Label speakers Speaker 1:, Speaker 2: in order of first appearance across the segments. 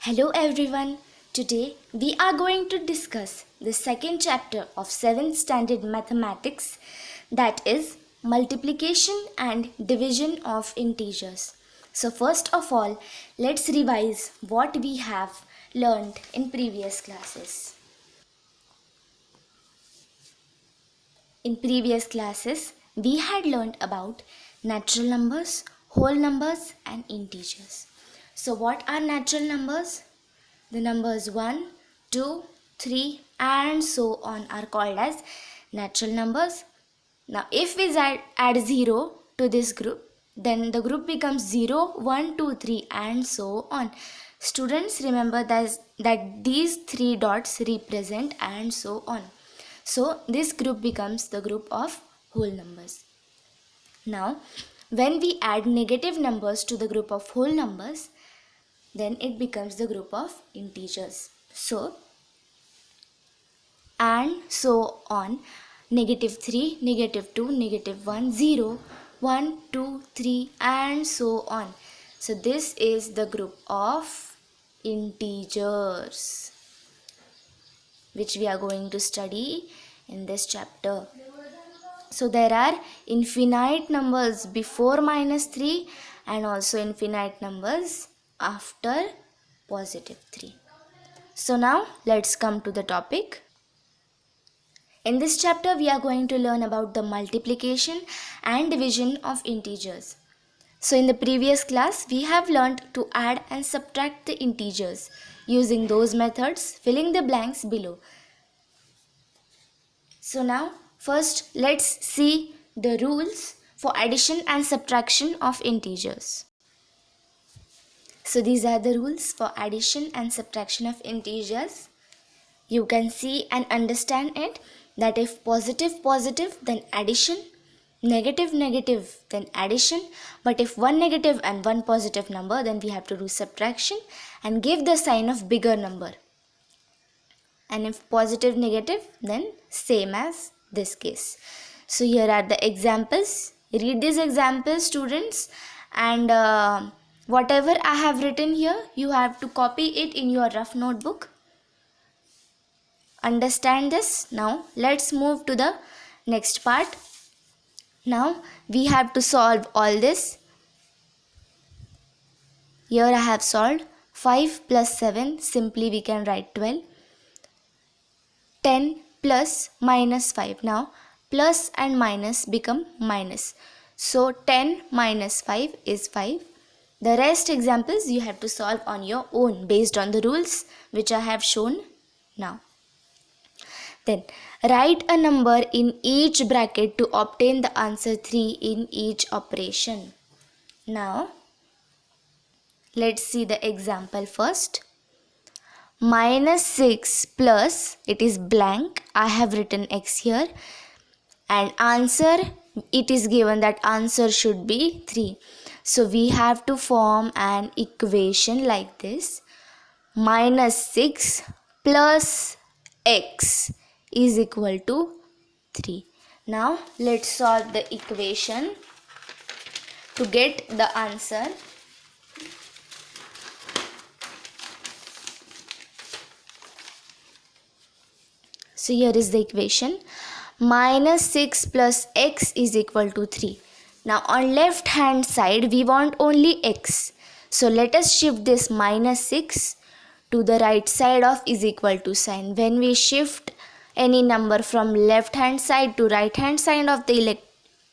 Speaker 1: Hello everyone. Today we are going to discuss the second chapter of 7th standard mathematics, that is multiplication and division of integers. So first of all, let's revise what we have learned in previous classes. In previous classes, we had learned about natural numbers, whole numbers and integers. So what are natural numbers? The numbers 1, 2, 3 and so on are called as natural numbers. Now if we add 0 to this group, then the group becomes 0, 1, 2, 3 and so on. Students, remember that these three dots represent and so on. So this group becomes the group of whole numbers. Now when we add negative numbers to the group of whole numbers, then it becomes the group of integers. So and so on, negative 3, negative 2, negative 1, 0, 1, 2, 3 and so on. So this is the group of integers which we are going to study in this chapter. So there are infinite numbers before -3 and also infinite numbers after +3. So now let's come to the topic. In this chapter we are going to learn about the multiplication and division of integers. So in the previous class we have learned to add and subtract the integers using those methods, filling the blanks below. So now first let's see the rules for addition and subtraction of integers. So these are the rules for addition and subtraction of integers. You can see and understand it, that if positive positive then addition, negative negative then addition, but if one negative and one positive number then we have to do subtraction and give the sign of bigger number. And if positive negative then same as this case. So here are the examples. Read these examples, students, and whatever I have written here you have to copy it in your rough notebook. Understand this? Now let's move to the next part. Now we have to solve all this. Here I have solved 5 plus 7, simply we can write 12. 10 plus minus 5. Now plus and minus become minus. So 10 minus 5 is 5. The rest examples you have to solve on your own based on the rules which I have shown now. Then write a number in each bracket to obtain the answer 3 in each operation. Now let's see the example first. -6 plus, it is blank, I have written x here, and answer, it is given that answer should be 3. So we have to form an equation like this. -6 plus x is equal to 3. Now let's solve the equation to get the answer. So here is the equation. -6 plus x is equal to 3. Now on left hand side we want only x. So let us shift this -6 to the right side of is equal to sign. When we shift any number from left hand side to right hand side of the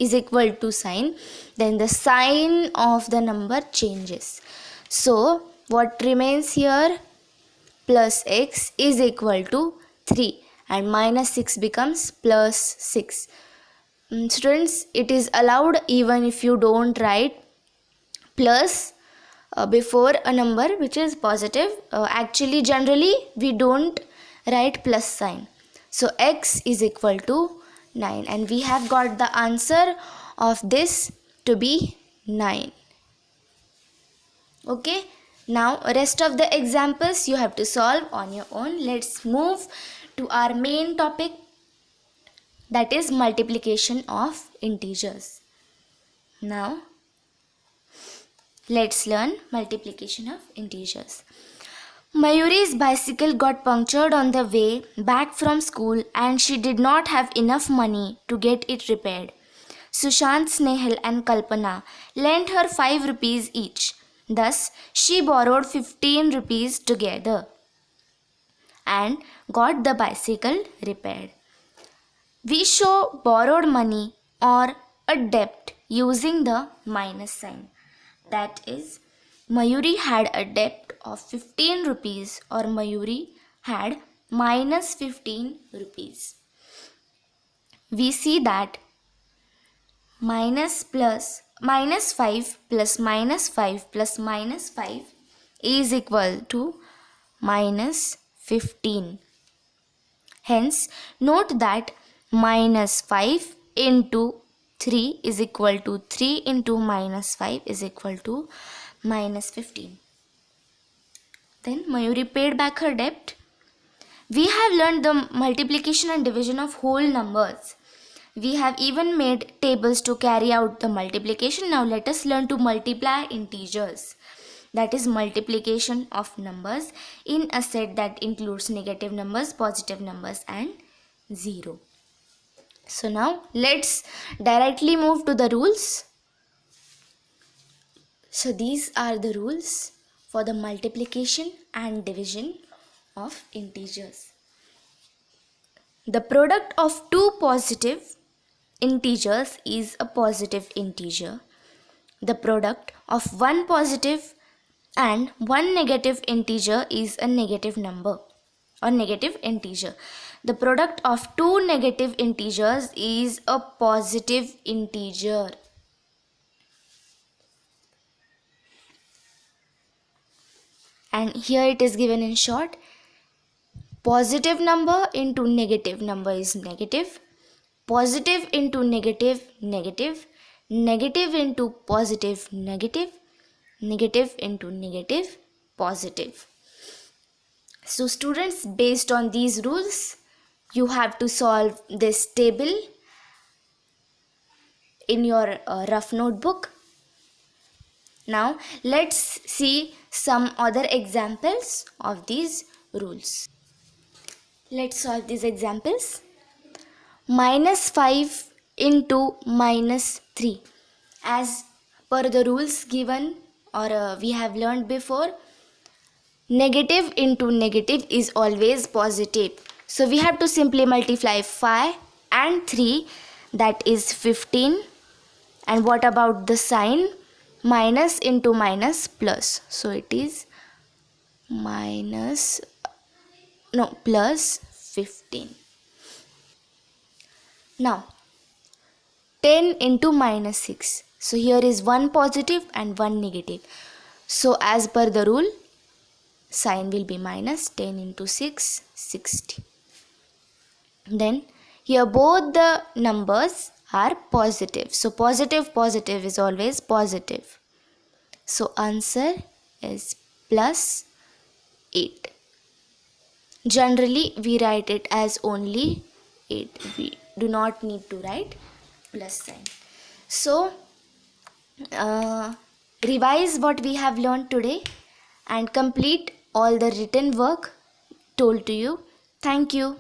Speaker 1: is equal to sign, then the sign of the number changes. So what remains here? Plus x is equal to 3. And -6 becomes plus 6. Students, it is allowed even if you don't write plus before a number which is positive. Actually generally we don't write plus sign. So x is equal to 9 and we have got the answer of this to be 9. Okay, now rest of the examples you have to solve on your own. Let's move to our main topic, that is multiplication of integers. Now let's learn multiplication of integers. Mayuri's bicycle got punctured on the way back from school and she did not have enough money to get it repaired. Sushant, Snehal and Kalpana lent her 5 rupees each. Thus, she borrowed 15 rupees together and got the bicycle repaired. We show borrowed money or a debt using the minus sign. That is, Mayuri had a debt of 15 rupees or Mayuri had minus 15 rupees. We see that minus 5 plus minus 5 plus minus 5 is equal to minus 15. Hence, note that minus 5 into 3 is equal to 3 into minus 5 is equal to minus 15. Then Mayuri paid back her debt. We have learned the multiplication and division of whole numbers. We have even made tables to carry out the multiplication. Now let us learn to multiply integers. That is multiplication of numbers in a set that includes negative numbers, positive numbers and 0. So now let's directly move to the rules. So these are the rules for the multiplication and division of integers. The product of two positive integers is a positive integer. The product of one positive and one negative integer is a negative number or negative integer. The product of two negative integers is a positive integer. And here it is given in short. Positive number into negative number is negative. Positive into negative, negative. Negative into positive, negative. Negative into negative, positive. So students, based on these rules, you have to solve this table in your rough notebook. Now let's see some other examples of these rules. Let's solve these examples. Minus 5 into minus 3. As per the rules given or we have learned before, negative into negative is always positive. So we have to simply multiply 5 and 3, that is 15. And what about the sign? Minus into minus plus. So it is plus 15. Now 10 into minus 6. So here is one positive and one negative. So as per the rule, sign will be minus. 10 into 6, 60. Then here both the numbers are positive. So positive is always positive. So answer is plus 8. Generally we write it as only 8. We do not need to write plus sign. So revise what we have learned today and complete all the written work told to you. Thank you.